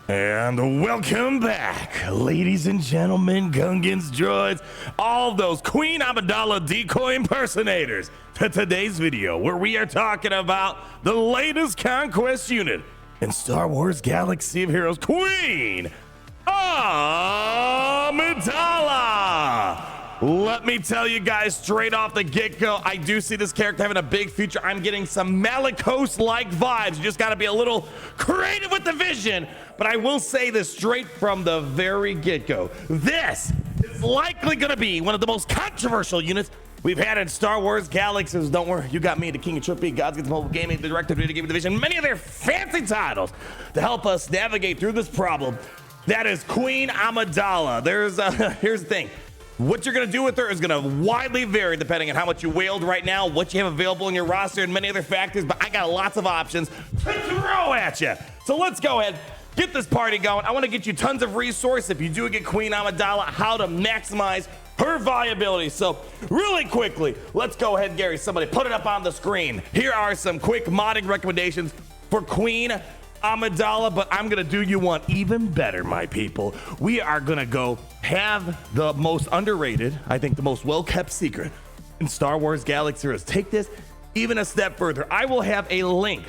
And welcome back, ladies and gentlemen, Gungans, droids, all those Queen Amidala decoy impersonators, to today's video where we are talking about the latest conquest unit in Star Wars Galaxy of Heroes, Queen Amidala. Let me tell you guys straight off the get-go, I do see this character having a big future. I'm getting some Malicos-like vibes. You just got to be a little creative with the vision. But I will say this straight from the very get-go. This is likely going to be one of the most controversial units we've had in Star Wars Galaxies. Don't worry, you got me, the King of Trippy, Gods Gets Mobile Gaming, the Director of Video Game Division, many of their fancy titles to help us navigate through this problem. That is Queen Amidala. Here's the thing. What you're going to do with her is going to widely vary depending on how much you whaled right now, what you have available in your roster, and many other factors, but I got lots of options to throw at you. So let's go ahead, get this party going. I want to get you tons of resources if you do get Queen Amidala, how to maximize her viability. So really quickly, let's go ahead, Gary, somebody put it up on the screen. Here are some quick modding recommendations for Queen Amidala, but I'm gonna do you one even better, my people. We are gonna go have the most underrated, I think the most well-kept secret in Star Wars Galaxy Heroes. Take this even a step further. I will have a link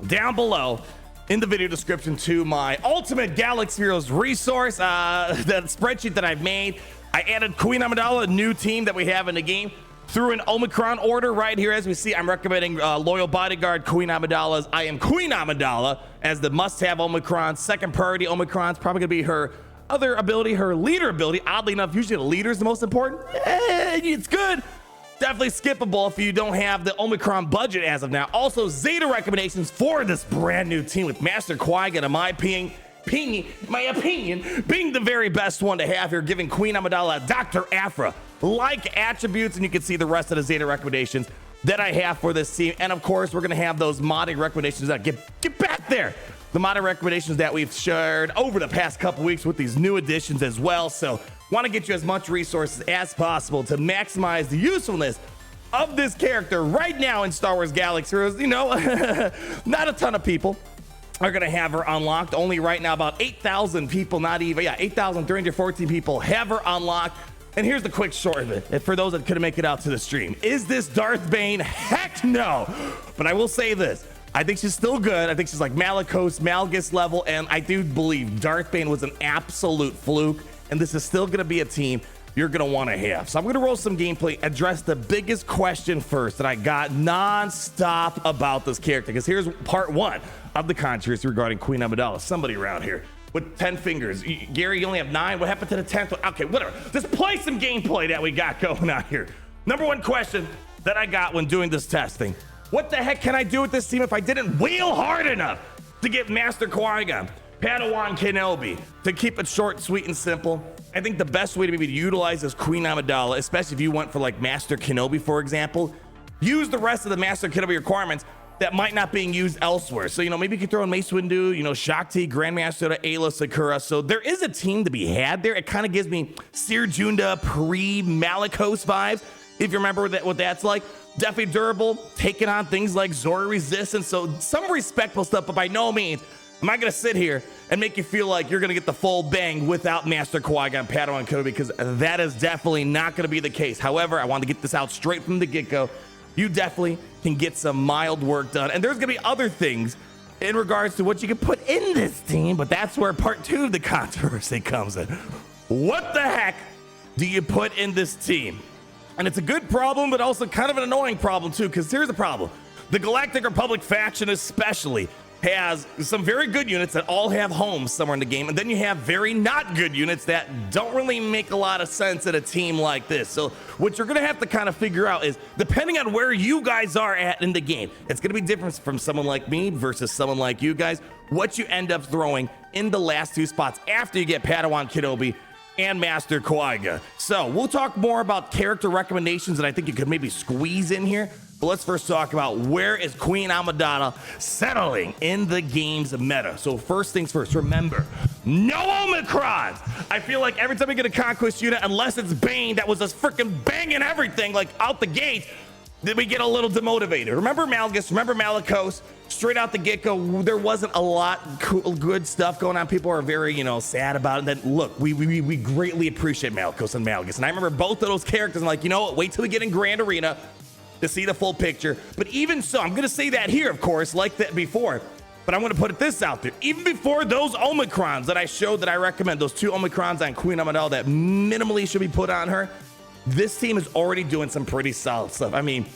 down below in the video description to my Ultimate Galaxy Heroes resource, that spreadsheet that I've made. I added Queen Amidala, a new team that we have in the game, through an Omicron order right here. As we see, I'm recommending Loyal Bodyguard, Queen Amidala's I Am Queen Amidala as the must-have Omicron. Second priority Omicron's probably gonna be her other ability, her leader ability. Oddly enough, usually the leader is the most important. It's good. Definitely skippable if you don't have the Omicron budget as of now. Also, Zeta recommendations for this brand new team with Master Qui-Gon, in my opinion, being the very best one to have here, giving Queen Amidala Dr. Aphra-like attributes, and you can see the rest of the Zeta recommendations that I have for this team. And of course, we're gonna have those modding recommendations that get back there. The modding recommendations that we've shared over the past couple weeks with these new additions as well. So want to get you as much resources as possible to maximize the usefulness of this character right now in Star Wars Galaxy Heroes. You know, not a ton of people are going to have her unlocked. Only right now about 8,000 people, not even, 8,314 people have her unlocked. And here's the quick short of it, for those that couldn't make it out to the stream. Is this Darth Bane? Heck no. But I will say this. I think she's still good. I think she's like Malicos, Malgus level, and I do believe Darth Bane was an absolute fluke, and this is still gonna be a team you're gonna wanna have. So I'm gonna roll some gameplay, address the biggest question first that I got non-stop about this character, because here's part one of the controversy regarding Queen Amidala. Somebody around here with 10 fingers. Gary, you only have 9. What happened to the 10th one? Okay, whatever. Just play some gameplay that we got going on here. Number one question that I got when doing this testing. What the heck can I do with this team if I didn't wheel hard enough to get Master Qui-Gon, Padawan Kenobi? To keep it short, sweet, and simple, I think the best way to maybe utilize this Queen Amidala, especially if you went for like Master Kenobi, for example, use the rest of the Master Kenobi requirements that might not being used elsewhere. So, you know, maybe you could throw in Mace Windu, you know, Shakti, Grandmaster Ayla Sakura. So there is a team to be had there. It kind of gives me Seer Junda pre-Malicos vibes, if you remember what that's like. Definitely durable, taking on things like Zora Resistance. So some respectful stuff, but by no means am I gonna sit here and make you feel like you're gonna get the full bang without Master Qui-Gon, Padawan Kenobi, because that is definitely not gonna be the case. However, I want to get this out straight from the get-go. You definitely can get some mild work done, and there's gonna be other things in regards to what you can put in this team, but that's where part two of the controversy comes in. What the heck do you put in this team? And it's a good problem, but also kind of an annoying problem too, because here's the problem. The Galactic Republic faction especially has some very good units that all have homes somewhere in the game, and then you have very not good units that don't really make a lot of sense in a team like this. So what you're gonna have to kind of figure out is, depending on where you guys are at in the game, it's gonna be different from someone like me versus someone like you guys, what you end up throwing in the last two spots after you get Padawan Kenobi and Master Qui-Gon. So we'll talk more about character recommendations that I think you could maybe squeeze in here. But let's first talk about where is Queen Amidala settling in the game's meta. So first things first, remember, no Omicrons. I feel like every time we get a conquest unit, unless it's Bane that was just freaking banging everything like out the gate, Then we get a little demotivated. Remember Malgus, remember Malicos? Straight out the get-go, there wasn't a lot good stuff going on. People are very, sad about it. Then look, we greatly appreciate Malicos and Malgus. And I remember both of those characters. I'm like, you know what? Wait till we get in Grand Arena to see the full picture. But even so, I'm gonna say that here, of course, like that before. But I'm gonna put this out there. Even before those Omicrons that I showed that I recommend, those 2 Omicrons on Queen Amidala that minimally should be put on her, this team is already doing some pretty solid stuff. I mean,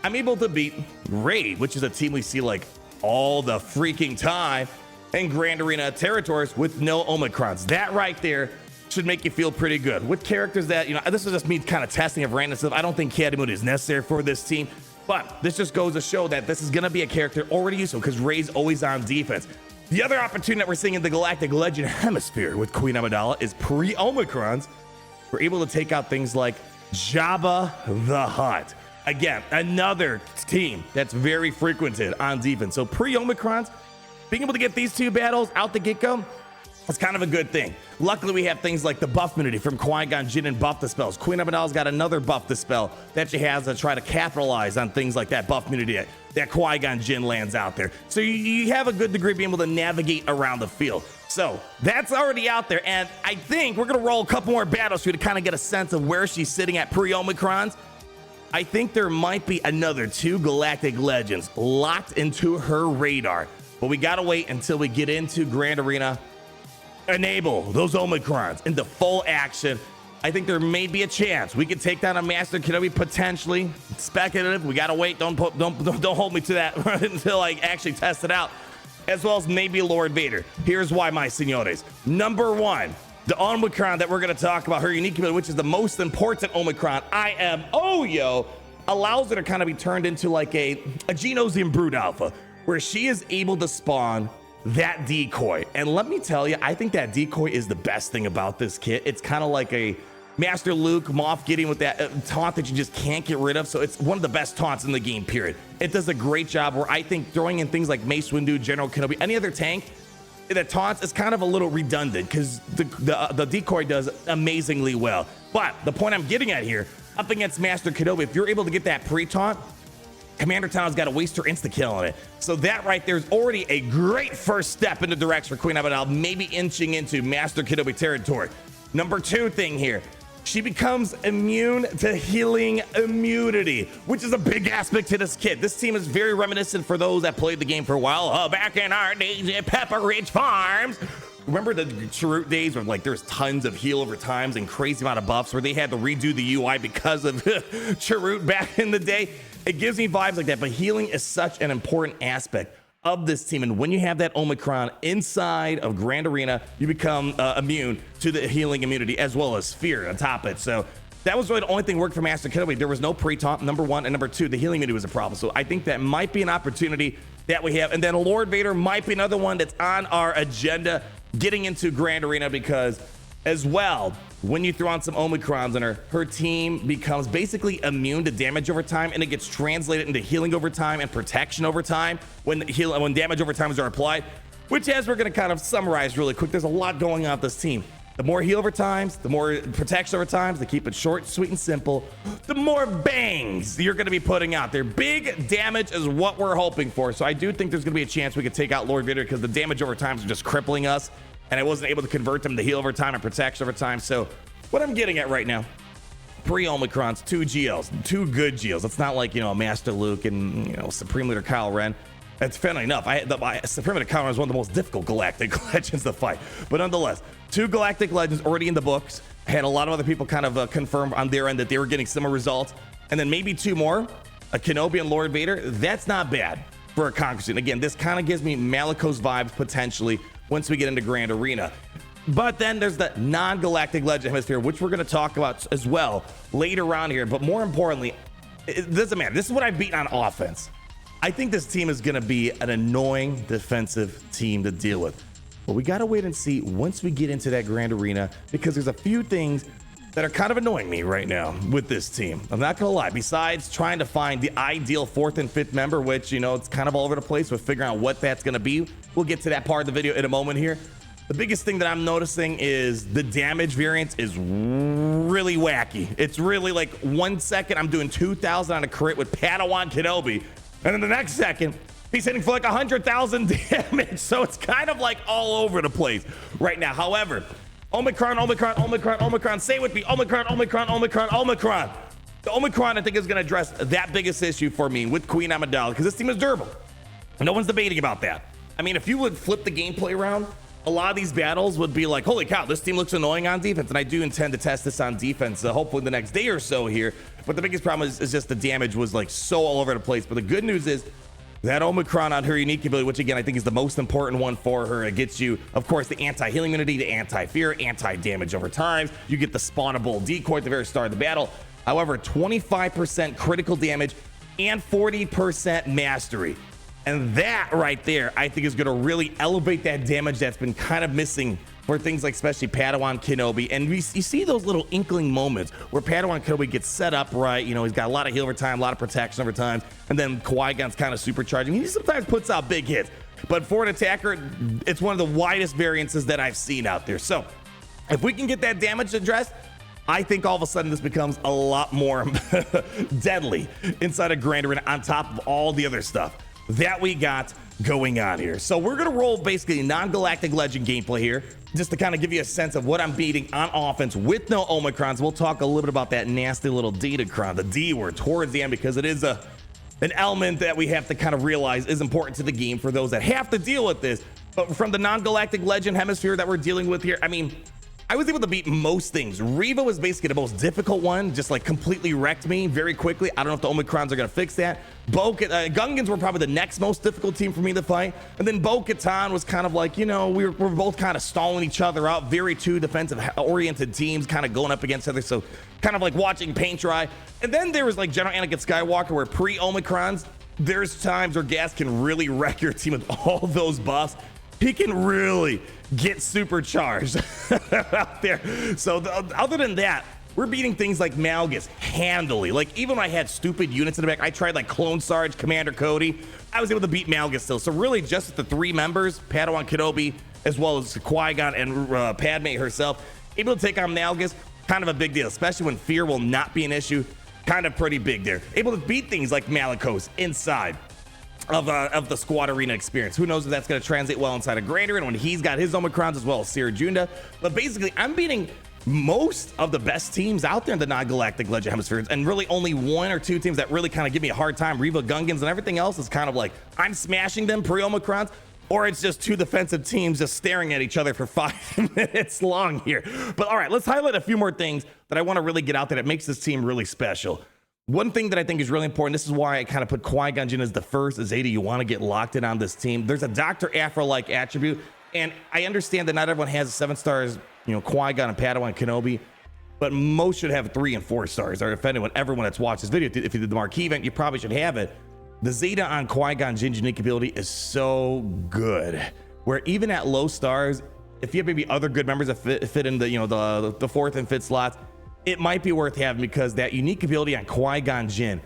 I'm able to beat Raid, which is a team we see like all the freaking time in Grand Arena territories with no Omicrons. That right there should make you feel pretty good. With characters that, this is just me kind of testing of random stuff. I don't think Caddy Mood is necessary for this team, but this just goes to show that this is going to be a character already useful because Raid's always on defense. The other opportunity that we're seeing in the Galactic Legend Hemisphere with Queen Amidala is pre-Omicrons. We're able to take out things like Jabba the Hutt. Again, another team that's very frequented on defense. So pre-Omicrons, being able to get these 2 battles out the get-go, it's kind of a good thing. Luckily, we have things like the buff immunity from Qui-Gon Jinn and buff dispels. Queen Amidala's got another buff dispel that she has to try to capitalize on things like that buff immunity that Qui-Gon Jinn lands out there. So you have a good degree of being able to navigate around the field. So that's already out there, and I think we're gonna roll a couple more battles for you to kind of get a sense of where she's sitting at pre-Omicrons. I think there might be another 2 Galactic Legends locked into her radar, but we gotta wait until we get into Grand Arena, enable those Omicrons into full action. I think there may be a chance we could take down a Master Kenobi potentially. Speculative. We gotta wait. Don't hold me to that until I actually test it out. As well as maybe Lord Vader. Here's why, my senores. Number 1, the Omicron that we're going to talk about, her unique ability, which is the most important Omicron, IMOYO, allows her to kind of be turned into like a Genosium Brood Alpha, where she is able to spawn that decoy. And let me tell you, I think that decoy is the best thing about this kit. It's kind of like a Master Luke, Moff Gideon with that taunt that you just can't get rid of. So it's one of the best taunts in the game, period. It does a great job where I think throwing in things like Mace Windu, General Kenobi, any other tank that taunts is kind of a little redundant because the decoy does amazingly well. But the point I'm getting at here, up against Master Kenobi, if you're able to get that pre-taunt, Commander Talon's got to waste her insta-kill on it. So that right there is already a great first step in the direction for Queen Amidala, maybe inching into Master Kenobi territory. Number 2 thing here, she becomes immune to healing immunity, which is a big aspect to this kit. This team is very reminiscent for those that played the game for a while. Back in our days at Pepper Ridge Farms. Remember the Chirrut days where like there's tons of heal over times and crazy amount of buffs where they had to redo the UI because of Chirrut back in the day? It gives me vibes like that, but healing is such an important aspect of this team, and when you have that Omicron inside of Grand Arena, you become immune to the healing immunity as well as fear on top of it. So that was really the only thing worked for Master Kenobi. There was no pre-taunt, number 1, and number 2, the healing immunity was a problem. So I think that might be an opportunity that we have, and then Lord Vader might be another one that's on our agenda getting into Grand Arena, because as well, when you throw on some Omicrons on her, her team becomes basically immune to damage over time, and it gets translated into healing over time and protection over time when damage over times are applied, which, as we're going to kind of summarize really quick, there's a lot going on with this team. The more heal over times, the more protection over times, to keep it short, sweet, and simple, the more bangs you're going to be putting out there. Big damage is what we're hoping for. So I do think there's going to be a chance we could take out Lord Vader, because the damage over times are just crippling us, and I wasn't able to convert them to heal over time and protection over time. So what I'm getting at right now, pre-Omicrons, 2 GLs, 2 good GLs. It's not like, Master Luke and, Supreme Leader Kylo Ren. It's funny enough, Supreme Leader Kylo Ren is one of the most difficult Galactic Legends to fight. But nonetheless, 2 Galactic Legends already in the books. I had a lot of other people kind of confirm on their end that they were getting similar results. And then maybe 2 more, a Kenobi and Lord Vader. That's not bad for a Conquer Scene. Again, this kind of gives me Malicos vibes potentially once we get into Grand Arena. But then there's the non-Galactic Legend Hemisphere, which we're going to talk about as well later on here. But more importantly, it doesn't matter. This is what I beat on offense. I think this team is going to be an annoying defensive team to deal with. But we got to wait and see once we get into that Grand Arena, because there's a few things that are kind of annoying me right now with this team. I'm not going to lie. Besides trying to find the ideal 4th and 5th member, which, it's kind of all over the place with figuring out what that's going to be. We'll get to that part of the video in a moment here. The biggest thing that I'm noticing is the damage variance is really wacky. It's really like 1 second I'm doing 2,000 on a crit with Padawan Kenobi, and then the next second he's hitting for like 100,000 damage. So it's kind of like all over the place right now. However, Omicron, say it with me, Omicron. The Omicron, I think, is going to address that biggest issue for me with Queen Amidala, because this team is durable. No one's debating about that. I mean, if you would flip the gameplay around, a lot of these battles would be like, holy cow, this team looks annoying on defense. And I do intend to test this on defense, hopefully the next day or so here. But the biggest problem is just the damage was like so all over the place. But the good news is that Omicron on her unique ability, which again, I think is the most important one for her. It gets you, of course, the anti-healing immunity, the anti-fear, anti-damage over time. You get the spawnable decoy at the very start of the battle. However, 25% critical damage and 40% mastery. And that right there, I think, is going to really elevate that damage that's been kind of missing for things like especially Padawan Kenobi. And you see those little inkling moments where Padawan Kenobi gets set up right. You know, he's got a lot of heal over time, a lot of protection over time. And then Qui-Gon's kind of supercharging. He sometimes puts out big hits. But for an attacker, it's one of the widest variances that I've seen out there. So if we can get that damage addressed, I think all of a sudden this becomes a lot more deadly inside of Grand Arena on top of all the other stuff that we got going on here. So we're gonna roll basically non-galactic legend gameplay here, just to kind of give you a sense of what I'm beating on offense with no Omicrons. We'll talk a little bit about that nasty little Datacron, the D word, towards the end, because it is an element that we have to kind of realize is important to the game for those that have to deal with this. But from the non-galactic legend hemisphere that we're dealing with here, I mean, I was able to beat most things. Reva was basically the most difficult one, just like completely wrecked me very quickly. I don't know if the Omicrons are going to fix that. Gungans were probably the next most difficult team for me to fight. And then Bo-Katan was kind of like, you know, we're both kind of stalling each other out. Very two defensive-oriented teams kind of going up against each other. So kind of like watching paint dry. And then there was like General Anakin Skywalker, where pre-Omicrons, there's times where Gas can really wreck your team with all those buffs. He can really get supercharged out there. So other than that, we're beating things like Malgus handily. Like even when I had stupid units in the back, I tried like Clone Sarge, Commander Cody, I was able to beat Malgus still. So really just the three members, Padawan Kenobi, as well as Qui-Gon and Padme herself, able to take on Malgus, kind of a big deal, especially when fear will not be an issue. Kind of pretty big there. Able to beat things like Malicos inside of the squad arena experience. Who knows if that's going to translate well inside of Grand Arena when he's got his Omicrons, as well as Sierra Junda. But basically, I'm beating most of the best teams out there in the non-galactic legend hemispheres, and really only one or two teams that really kind of give me a hard time. Reva Gungans and everything else is kind of like I'm smashing them pre-Omicrons, or it's just two defensive teams just staring at each other for 5 minutes long here. But all right, let's highlight a few more things that I want to really get out there that makes this team really special. One thing that I think is really important, this is why I kind of put Qui-Gon Jinn as the first, is Zeta, you want to get locked in on this team. There's a Dr. Aphro-like attribute, and I understand that not everyone has 7 stars, you know, Qui-Gon and Padawan Kenobi, but most should have 3 and 4 stars, or if everyone that's watched this video, if you did the marquee event, you probably should have it. The Zeta on Qui-Gon Jinn's unique ability is so good, where even at low stars, if you have maybe other good members that fit in the, you know, the 4th and 5th slots, it might be worth having, because that unique ability on Qui-Gon Jinn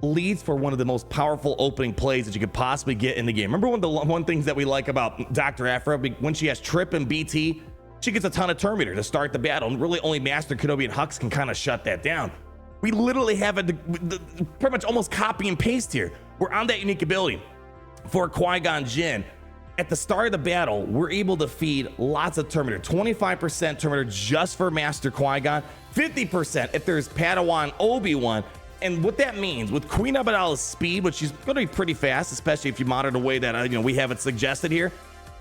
leads for one of the most powerful opening plays that you could possibly get in the game. Remember one things that we like about Dr. Aphra, when she has Trip and BT, she gets a ton of Terminator to start the battle, and really only Master Kenobi and Hux can kind of shut that down. We literally have pretty much almost copy and paste here. We're on that unique ability for Qui-Gon Jinn. At the start of the battle, we're able to feed lots of Terminator, 25% Terminator just for Master Qui-Gon, 50% if there's Padawan Obi-Wan. And what that means with Queen Amidala's speed, which she's going to be pretty fast, especially if you monitor the way that you know, we have it suggested here.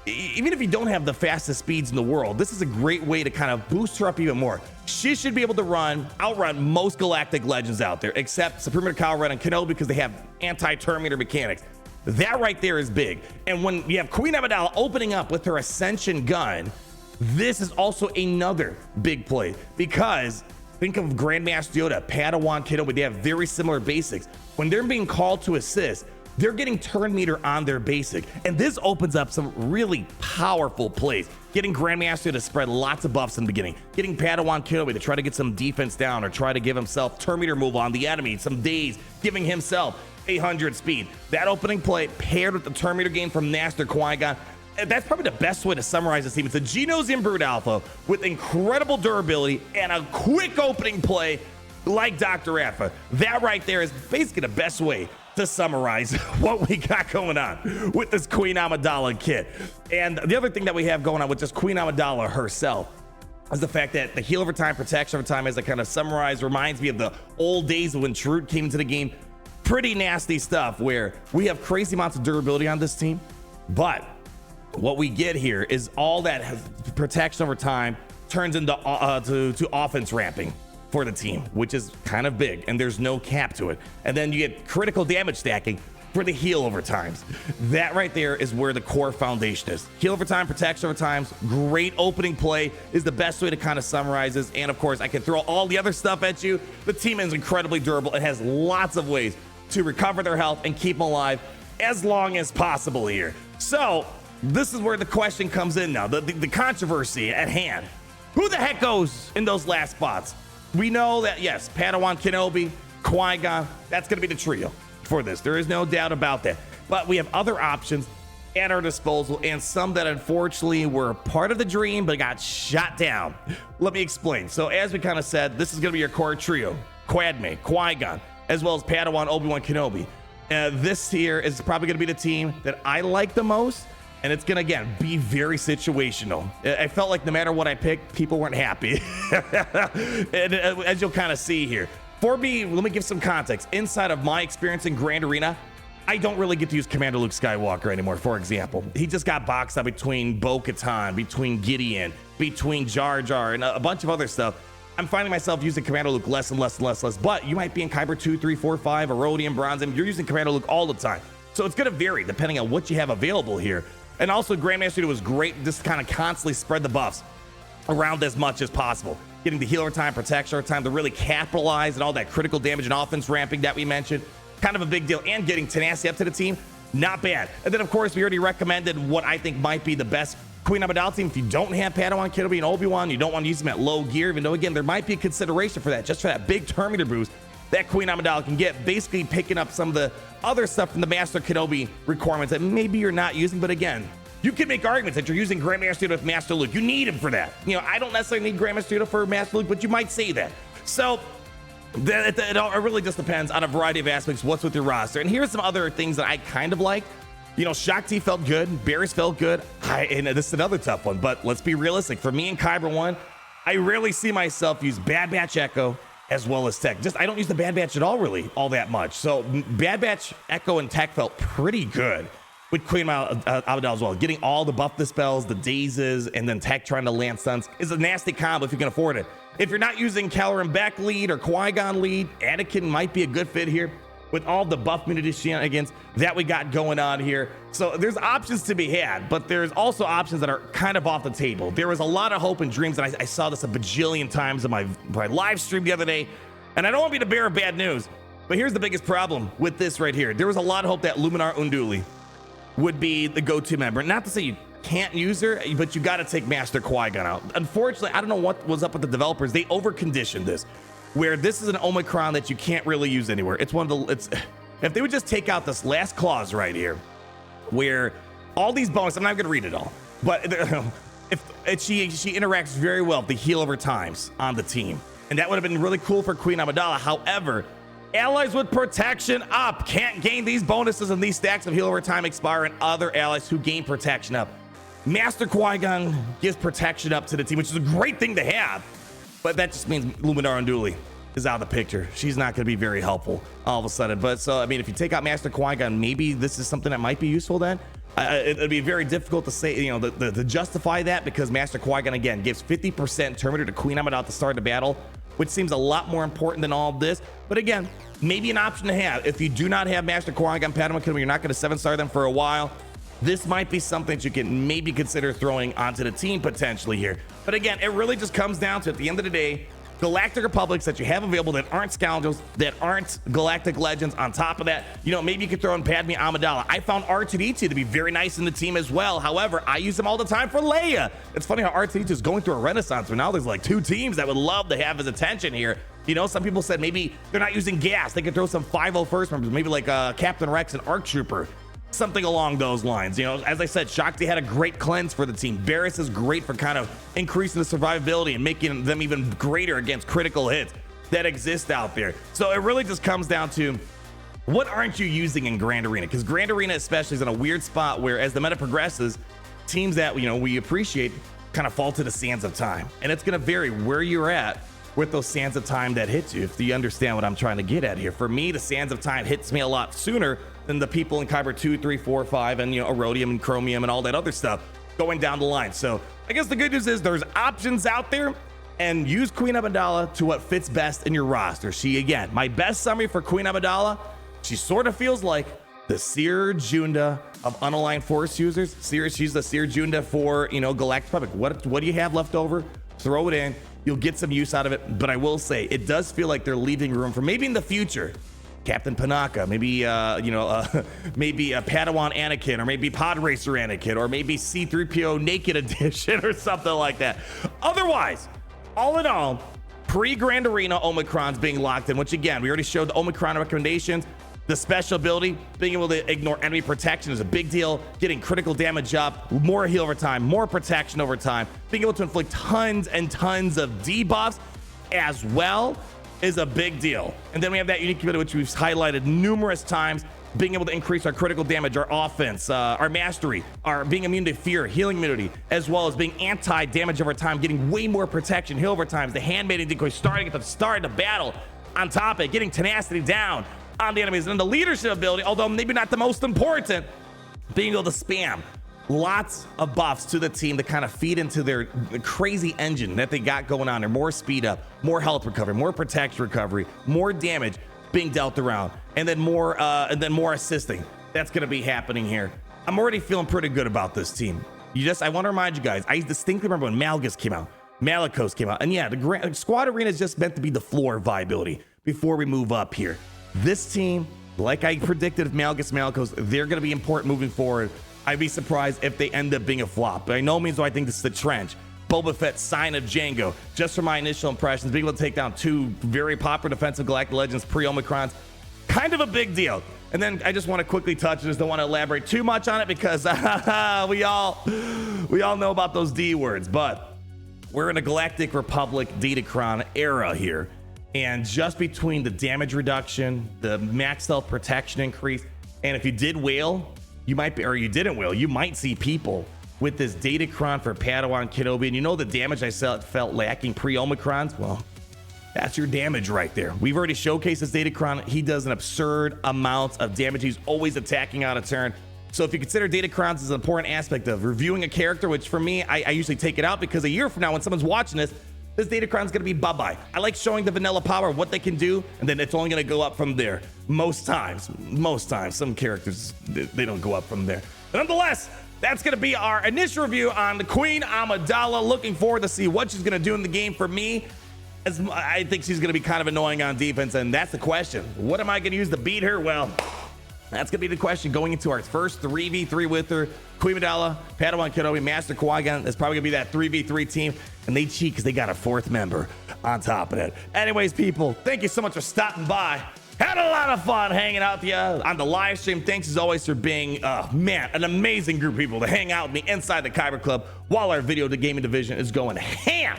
Even if you don't have the fastest speeds in the world, this is a great way to kind of boost her up even more. She should be able to outrun most galactic legends out there, except Supreme Kyle Ren and Kenobi, because they have anti-Terminator mechanics. That right there is big. And when you have Queen Amidala opening up with her Ascension gun, this is also another big play, because think of Grandmaster Yoda, Padawan Kenobi, they have very similar basics. When they're being called to assist, they're getting turn meter on their basic. And this opens up some really powerful plays. Getting Grandmaster to spread lots of buffs in the beginning. Getting Padawan Kenobi to try to get some defense down, or try to give himself turn meter move on the enemy, some days, giving himself 800 speed. That opening play paired with the turn meter gain from Master Qui-Gon, that's probably the best way to summarize this team. It's a Genosium Brood Alpha with incredible durability and a quick opening play like Dr. Alpha. That right there is basically the best way to summarize what we got going on with this Queen Amidala kit. And the other thing that we have going on with just Queen Amidala herself is the fact that the heal over time, protection over time, as I kind of summarize, reminds me of the old days when Trud came into the game. Pretty nasty stuff where we have crazy amounts of durability on this team, but what we get here is all that protection over time turns into to offense ramping for the team, which is kind of big, and there's no cap to it. And then you get critical damage stacking for the heal over times. That right there is where the core foundation is. Heal over time, protection over times, great opening play is the best way to kind of summarize this. And of course, I can throw all the other stuff at you. The team is incredibly durable. It has lots of ways to recover their health and keep them alive as long as possible here. So this is where the question comes in now, the controversy at hand. Who the heck goes in those last spots? We know that, yes, Padawan Kenobi, Qui-Gon, that's going to be the trio for this. There is no doubt about that. But we have other options at our disposal, and some that unfortunately were part of the dream but got shot down. Let me explain. So as we kind of said, this is going to be your core trio: Quadme, Qui-Gon, as well as Padawan Obi-Wan Kenobi. This here is probably going to be the team that I like the most, and it's going to, again, be very situational. I felt like no matter what I picked, people weren't happy. And as you'll kind of see here, for me, let me give some context. Inside of my experience in Grand Arena, I don't really get to use Commander Luke Skywalker anymore, for example. He just got boxed out between Bo-Katan, between Gideon, between Jar Jar, and a bunch of other stuff. I'm finding myself using Commander Luke less and less and less and less, but you might be in Kyber 2, 3, 4, 5, Erodium, Bronzem. You're using Commander Luke all the time. So it's going to vary depending on what you have available here. And also, Grandmaster was great just to kind of constantly spread the buffs around as much as possible. Getting the healer time, protection over time to really capitalize on all that critical damage and offense ramping that we mentioned. Kind of a big deal. And getting tenacity up to the team, not bad. And then, of course, we already recommended what I think might be the best Queen Amidala team. If you don't have Padawan Kenobi and Obi-Wan, you don't want to use them at low gear, even though, again, there might be a consideration for that, just for that big turn meter boost that Queen Amidala can get, basically picking up some of the other stuff from the Master Kenobi requirements that maybe you're not using. But again, you can make arguments that you're using Grandmaster Yoda with Master Luke. You need him for that. You know, I don't necessarily need Grandmaster Yoda for Master Luke, but you might say that. So it really just depends on a variety of aspects, what's with your roster. And here's some other things that I kind of like. You know, Shakti felt good. Barris felt good. And this is another tough one, but let's be realistic. For me in Kyber 1, I rarely see myself use Bad Batch Echo as well as Tech. I don't use the Bad Batch at all, really, all that much. So Bad Batch, Echo, and Tech felt pretty good with Queen Amidala as well. Getting all the buff dispels, the dazes, and then Tech trying to land stuns is a nasty combo if you can afford it. If you're not using Caloran Beck lead or Qui-Gon lead, Anakin might be a good fit here with all the buff immunity shenanigans that we got going on here. So there's options to be had, but there's also options that are kind of off the table. There was a lot of hope and dreams, and I saw this a bajillion times in my live stream the other day, and I don't want to be the bearer of bad news, but here's the biggest problem with this right here. There was a lot of hope that Luminar Unduli would be the go-to member. Not to say you can't use her, but you got to take Master Qui-Gon out. Unfortunately, I don't know what was up with the developers. They over-conditioned this, where this is an Omicron that you can't really use anywhere. It's one of the, if they would just take out this last clause right here, where all these bonuses, I'm not going to read it all, but if she interacts very well with the heal over times on the team, and that would have been really cool for Queen Amidala. However, allies with protection up can't gain these bonuses, and these stacks of heal over time expire, and other allies who gain protection up. Master Qui-Gon gives protection up to the team, which is a great thing to have, but that just means Luminar Unduli is out of the picture. She's not going to be very helpful all of a sudden. But so, I mean, if you take out Master Qui-Gon, maybe this is something that might be useful then. It'd be very difficult to say, you know, to justify that, because Master Qui-Gon, again, gives 50% turn meter to Queen Amidala at the start of the battle, which seems a lot more important than all of this. But again, maybe an option to have. If you do not have Master Qui-Gon, Padawan Kenobi, you're not going to 7-star them for a while, this might be something that you can maybe consider throwing onto the team potentially here. But again, it really just comes down to, at the end of the day, Galactic Republics that you have available that aren't Scoundrels, that aren't Galactic Legends. On top of that, you know, maybe you could throw in Padme Amidala. I found R2-D2 to be very nice in the team as well. However, I use them all the time for Leia. It's funny how R2-D2 is going through a renaissance, but now there's like 2 teams that would love to have his attention here. You know, some people said maybe they're not using gas. They could throw some 501st members, maybe like Captain Rex and ARC Trooper something along those lines. You know, as I said, Shakti had a great cleanse for the team. Varus is great for kind of increasing the survivability and making them even greater against critical hits that exist out there. So it really just comes down to, what aren't you using in Grand Arena? Because Grand Arena especially is in a weird spot where, as the meta progresses, teams that, you know, we appreciate kind of fall to the sands of time. And it's going to vary where you're at with those sands of time that hit you, if you understand what I'm trying to get at here. For me, the sands of time hits me a lot sooner than the people in Kyber 2, 3, 4, 5, and, you know, Erodium and Chromium and all that other stuff going down the line. So I guess the good news is there's options out there, and use Queen Amidala to what fits best in your roster. She, again, my best summary for Queen Amidala, she sort of feels like the Seer Junda of unaligned force users. She's the Seer Junda for, you know, Galactic Public. What do you have left over? Throw it in. You'll get some use out of it. But I will say, it does feel like they're leaving room for maybe in the future, Captain Panaka, maybe, maybe a Padawan Anakin, or maybe Pod Racer Anakin, or maybe C-3PO Naked Edition or something like that. Otherwise, all in all, pre-Grand Arena Omicron's being locked in, which again, we already showed the Omicron recommendations. The special ability, being able to ignore enemy protection, is a big deal. Getting critical damage up, more heal over time, more protection over time, being able to inflict tons and tons of debuffs as well is a big deal. And then we have that unique ability, which we've highlighted numerous times, being able to increase our critical damage, our offense, our mastery, our being immune to fear, healing immunity, as well as being anti-damage over time, getting way more protection, heal over time, the handmaiden decoy starting at the start of the battle. On top of it, getting tenacity down on the enemies, and the leadership ability, although maybe not the most important, being able to spam lots of buffs to the team to kind of feed into their crazy engine that they got going on there. More speed up, more health recovery, more protection recovery, more damage being dealt around, and then more assisting. That's going to be happening here. I'm already feeling pretty good about this team. I want to remind you guys, I distinctly remember when Malgus came out, Malicos came out, and yeah, the Squad Arena is just meant to be the floor of viability before we move up here. This team, like I predicted of Malicos, they're going to be important moving forward. I'd be surprised if they end up being a flop. By no means do I think this is the trench. Boba Fett, Sign of Django, just from my initial impressions, being able to take down two very popular defensive Galactic Legends pre-Omicrons, kind of a big deal. And then I just want to quickly touch this. Don't want to elaborate too much on it because we all know about those D words, but we're in a Galactic Republic Datacron era here. And just between the damage reduction, the max health protection increase, and if you did whale, you might be, or you didn't whale, you might see people with this Datacron for Padawan Kenobi. And you know the damage I felt lacking pre-Omicrons? Well, that's your damage right there. We've already showcased this Datacron. He does an absurd amount of damage. He's always attacking out of turn. So if you consider Datacrons as an important aspect of reviewing a character, which for me, I usually take it out because a year from now when someone's watching this Datacron's gonna be bye-bye. I like showing the vanilla power, what they can do, and then it's only gonna go up from there. Most times. Some characters, they don't go up from there. But nonetheless, that's gonna be our initial review on the Queen Amidala. Looking forward to see what she's gonna do in the game. For me, as I think she's gonna be kind of annoying on defense, and that's the question. What am I gonna use to beat her? Well, that's gonna be the question going into our first 3v3 with her. Queen Amidala, Padawan Kenobi, Master Qui-Gon is probably gonna be that 3v3 team, and they cheat because they got a fourth member on top of it. Anyways, people, thank you so much for stopping by. Had a lot of fun hanging out with you on the live stream. Thanks as always for being, an amazing group of people to hang out with me inside the Kyber Club while our video to gaming division is going ham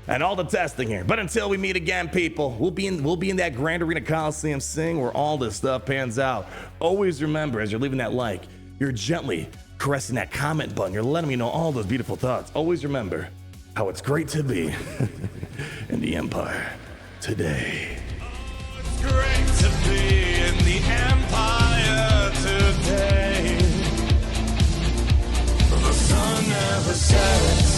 and all the testing here. But until we meet again, people, we'll be in that Grand Arena Coliseum Sing where all this stuff pans out. Always remember, as you're leaving that like, you're gently caressing that comment button. You're letting me know all those beautiful thoughts. Always remember how it's great to be in the Empire today. Oh, it's great to be in the Empire today. The sun never sets.